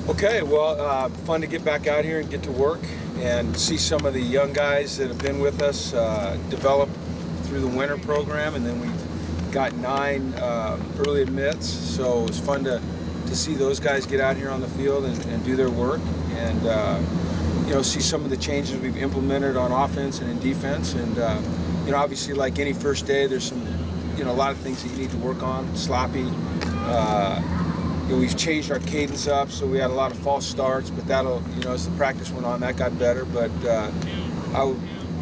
Okay, well, fun to get back out here and get to work and see some of the young guys that have been with us develop through the winter program, and then we've got 9 early admits, so it's fun to see those guys get out here on the field and do their work, and you know, see some of the changes we've implemented on offense and in defense. And you know, obviously, like any first day, there's some, you know, a lot of things that you need to work on. Sloppy. You know, we've changed our cadence up, so we had a lot of false starts, but that'll, you know, as the practice went on, that got better. But I was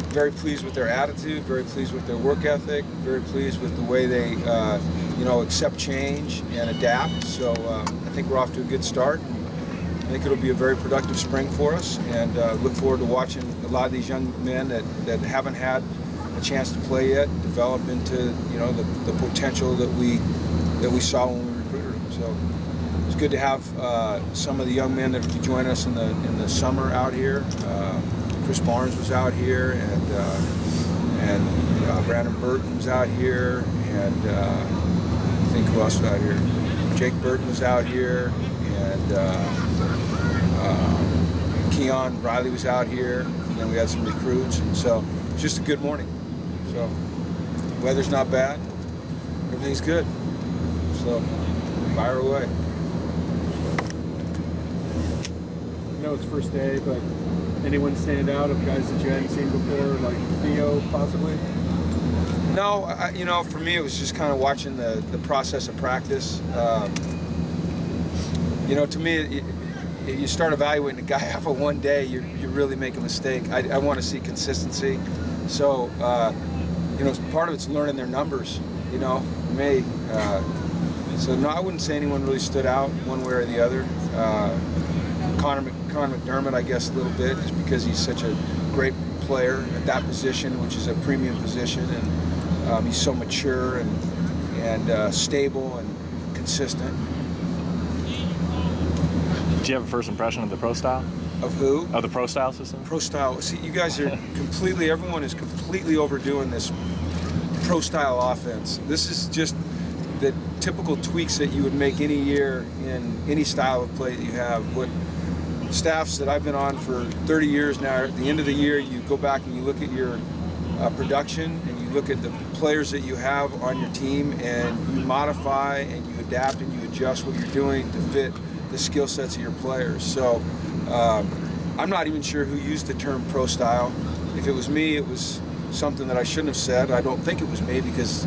very pleased with their attitude, very pleased with their work ethic, very pleased with the way they, you know, accept change and adapt. So I think we're off to a good start. I think it'll be a very productive spring for us, and look forward to watching a lot of these young men that haven't had a chance to play yet develop into, you know, the potential that we saw when we recruited them. So it's good to have some of the young men that will be joining us in the summer out here. Chris Barnes was out here, and Brandon Burton was out here, and I think who else was out here? Jake Burton was out here, and Keon Riley was out here, and then we had some recruits, and so it's just a good morning. So weather's not bad, everything's good, so fire away. I know it's first day, but anyone stand out of guys that you hadn't seen before, like Theo possibly? No, you know, for me it was just kind of watching the process of practice. You know, to me, you start evaluating a guy off of one day, you really make a mistake. I want to see consistency. So, you know, part of it's learning their numbers, you know, for me. So, no, I wouldn't say anyone really stood out one way or the other. Connor McDermott, I guess, a little bit, just because he's such a great player at that position, which is a premium position, and he's so mature and stable and consistent. Did you have a first impression of the pro style? Of who? Of the pro style system? Pro style. See, you guys are everyone is completely overdoing this pro style offense. This is just the typical tweaks that you would make any year in any style of play that you have. What staffs that I've been on for 30 years now, at the end of the year, you go back and you look at your production and you look at the players that you have on your team, and you modify and you adapt and you adjust what you're doing to fit the skill sets of your players. So I'm not even sure who used the term pro style. If it was me, it was something that I shouldn't have said. I don't think it was me, because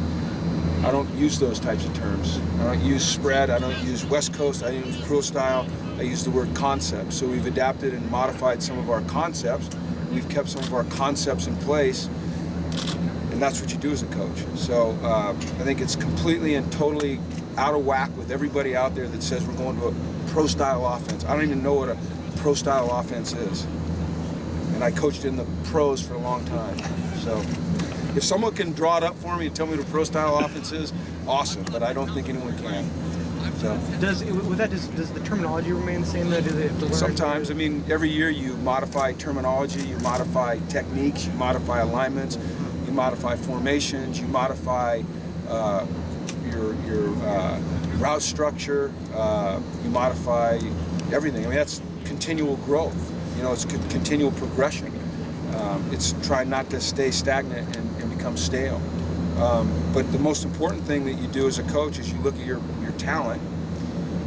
I don't use those types of terms. I don't use spread, I don't use West Coast, I don't use pro style, I use the word concept. So we've adapted and modified some of our concepts. We've kept some of our concepts in place, and that's what you do as a coach. So I think it's completely and totally out of whack with everybody out there that says we're going to a pro style offense. I don't even know what a pro style offense is, and I coached in the pros for a long time. So if someone can draw it up for me and tell me what a pro style offense is, awesome, but I don't think anyone can. So does the terminology remain the same? Do they have to learn? Sometimes. I mean, every year you modify terminology, you modify techniques, you modify alignments, you modify formations, you modify your route structure, you modify everything. I mean, that's continual growth. You know, it's continual progression. It's trying not to stay stagnant and become stale. But the most important thing that you do as a coach is you look at your talent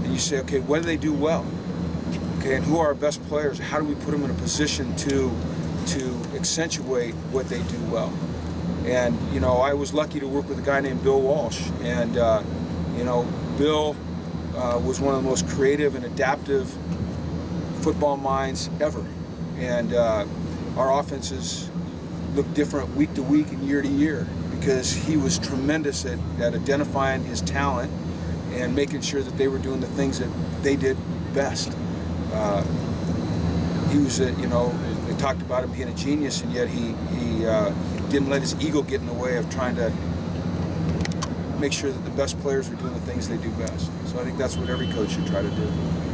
and you say, okay, what do they do well? Okay, and who are our best players? How do we put them in a position to accentuate what they do well? And, you know, I was lucky to work with a guy named Bill Walsh. And, you know, Bill was one of the most creative and adaptive football minds ever. And our offenses look different week to week and year to year, because he was tremendous at identifying his talent and making sure that they were doing the things that they did best. He was, you know, they talked about him being a genius, and yet he didn't let his ego get in the way of trying to make sure that the best players were doing the things they do best. So I think that's what every coach should try to do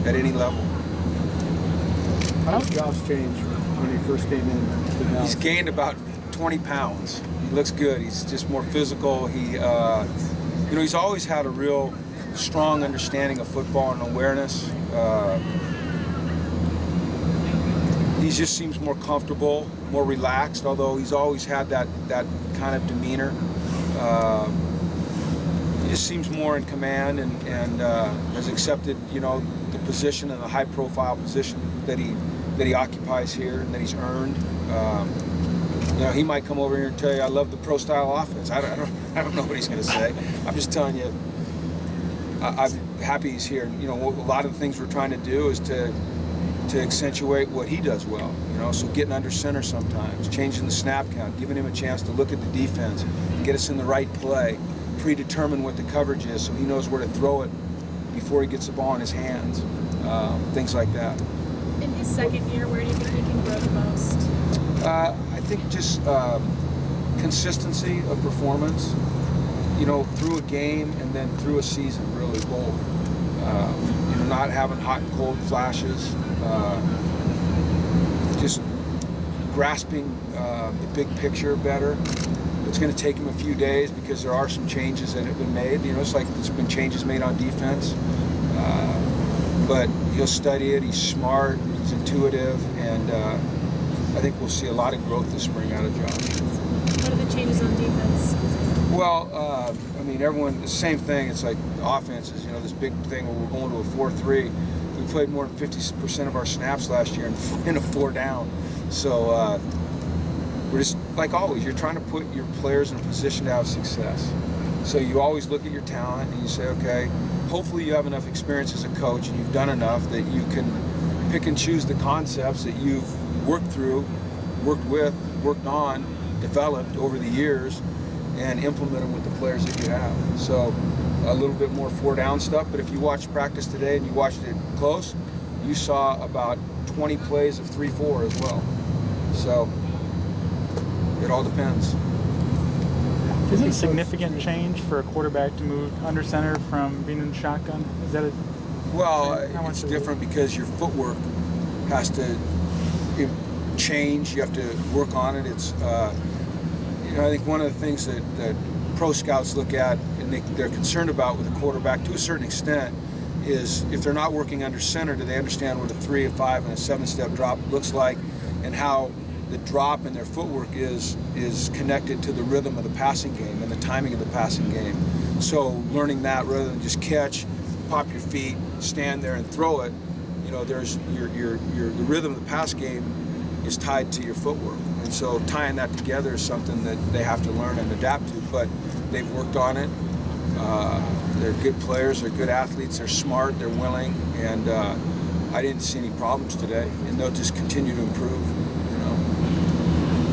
at any level. How did Josh change when he first came in to Dallas? He's gained about 20 pounds. He looks good. He's just more physical. He, you know, he's always had a real strong understanding of football and awareness. He just seems more comfortable, more relaxed, although he's always had that kind of demeanor. He just seems more in command and has accepted, the position and the high-profile position that he occupies here and that he's earned. He might come over here and tell you, "I love the pro-style offense." I don't know what he's going to say. I'm just telling you, I'm happy he's here. A lot of the things we're trying to do is to accentuate what he does well. So getting under center sometimes, changing the snap count, giving him a chance to look at the defense, get us in the right play, predetermine what the coverage is so he knows where to throw it before he gets the ball in his hands, things like that. In his second year, where do you think he can grow the most? I think just consistency of performance, through a game and then through a season, really both. Not having hot and cold flashes, just grasping the big picture better. It's going to take him a few days because there are some changes that have been made. It's like there's been changes made on defense, but he'll study it. He's smart, he's intuitive, and I think we'll see a lot of growth this spring out of Josh. What are the changes on defense? Well, everyone, the same thing. It's like offenses, this big thing where we're going to a 4-3. We played more than 50% of our snaps last year in a 4-down. So we're just, like always, you're trying to put your players in a position to have success. So you always look at your talent and you say, okay, hopefully you have enough experience as a coach and you've done enough that you can pick and choose the concepts that you've worked through, worked with, worked on, developed over the years, and implement them with the players that you have. So a little bit more 4-down stuff, but if you watched practice today and you watched it close, you saw about 20 plays of 3-4 as well. So it all depends. Is it a significant change for a quarterback to move under center from being in the shotgun? Is that it's different because your footwork has to change. You have to work on it. It's I think one of the things that pro scouts look at and they're concerned about with a quarterback to a certain extent is if they're not working under center, do they understand what a 3, a 5, and a 7-step drop looks like and how the drop in their footwork is connected to the rhythm of the passing game and the timing of the passing game. So learning that rather than just catch, pop your feet, stand there and throw it, there's the rhythm of the pass game is tied to your footwork. And so tying that together is something that they have to learn and adapt to, but they've worked on it. They're good players, they're good athletes, they're smart, they're willing, and I didn't see any problems today, and they'll just continue to improve.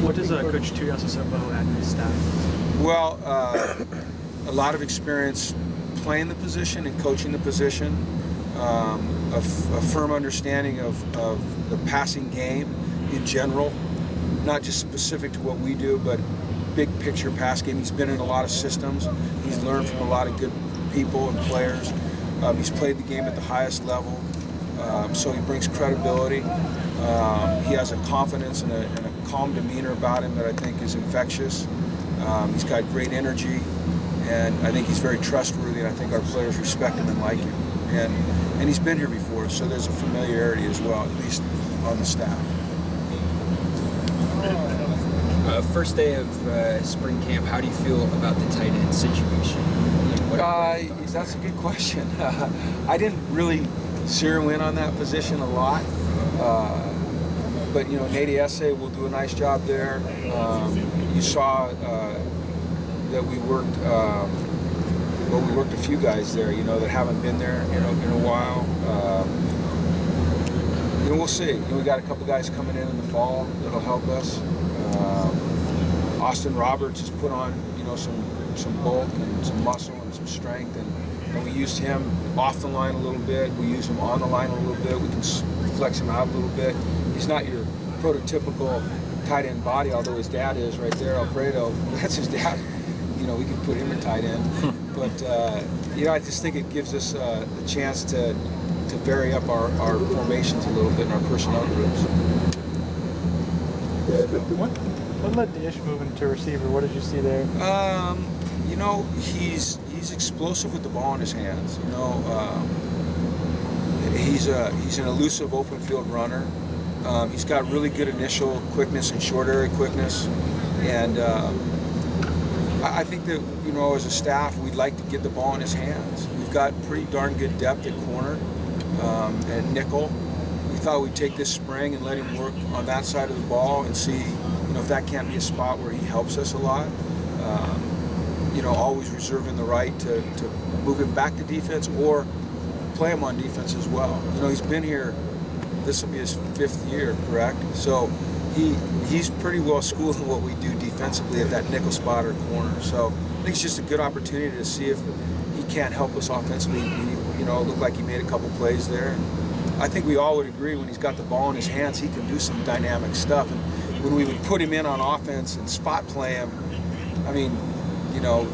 What does Coach Tuiasosopo add to his staff? Well, a lot of experience playing the position and coaching the position, a firm understanding of the passing game in general, not just specific to what we do, but big picture pass game. He's been in a lot of systems. He's learned from a lot of good people and players. He's played the game at the highest level, so he brings credibility. He has a confidence and a calm demeanor about him that I think is infectious. He's got great energy, and I think he's very trustworthy, and I think our players respect him and like him. And he's been here before, so there's a familiarity as well, at least on the staff. First day of spring camp, how do you feel about the tight end situation? That's a good question. I didn't really zero in on that position a lot, but Nate Esse will do a nice job there. You saw that we worked. We worked a few guys there, that haven't been there, in a while. We'll see. We got a couple guys coming in the fall that'll help us. Austin Roberts has put on, some bulk and some muscle and some strength, and we used him off the line a little bit. We used him on the line a little bit. We can flex him out a little bit. He's not your prototypical tight end body, although his dad is right there, Alfredo. That's his dad. We can put him in tight end. But, I just think it gives us a chance to vary up our formations a little bit in our personnel groups. What led Dish move into receiver? What did you see there? He's explosive with the ball in his hands. He's an elusive open field runner. He's got really good initial quickness and short area quickness, and I think that, you know, as a staff, we'd like to get the ball in his hands. We've got pretty darn good depth at corner and nickel. We thought we'd take this spring and let him work on that side of the ball and see, you know, if that can't be a spot where he helps us a lot. You know, always reserving the right to move him back to defense or play him on defense as well. You know, he's been here, this will be his 5th year, correct? So he's pretty well schooled in what we do defensively at that nickel spot or corner. So I think it's just a good opportunity to see if he can't help us offensively. He, you know, looked like he made a couple plays there. I think we all would agree when he's got the ball in his hands, he can do some dynamic stuff. And when we would put him in on offense and spot play him, I mean, you know,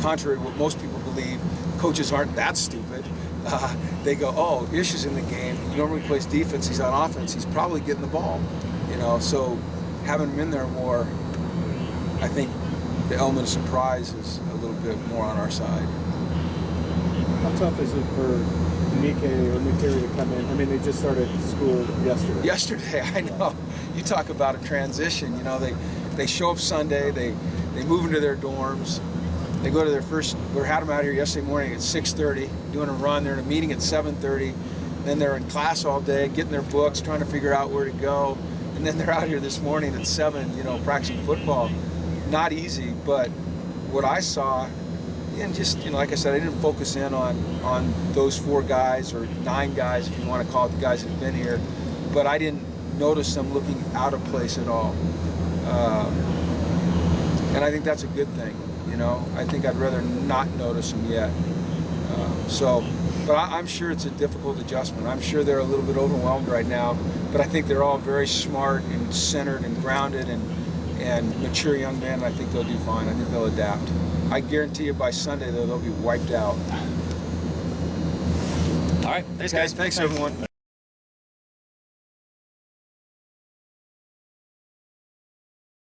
contrary to what most people believe, coaches aren't that stupid. They go, oh, Ish in the game. He normally plays defense. He's on offense. He's probably getting the ball. You know, so having him in there more, I think the element of surprise is a little bit more on our side. How tough is it for Nike or Mikiri to come in? I mean, they just started school yesterday. Yesterday, I know. You talk about a transition. You know, they show up Sunday. They move into their dorms. They go to their first. We had them out here yesterday morning at 6:30, doing a run. They're in a meeting at 7:30. Then they're in class all day, getting their books, trying to figure out where to go. And then they're out here this morning at 7, you know, practicing football. Not easy, but what I saw, and just, you know, like I said, I didn't focus in on those 4 guys or 9 guys, if you want to call it the guys that have been here, but I didn't notice them looking out of place at all. And I think that's a good thing, you know. I think I'd rather not notice them yet. But I'm sure it's a difficult adjustment. I'm sure they're a little bit overwhelmed right now, but I think they're all very smart and centered and grounded and mature young men, and I think they'll do fine. I think they'll adapt. I guarantee you by Sunday, though, they'll be wiped out. All right. Thanks, guys. Thanks, everyone.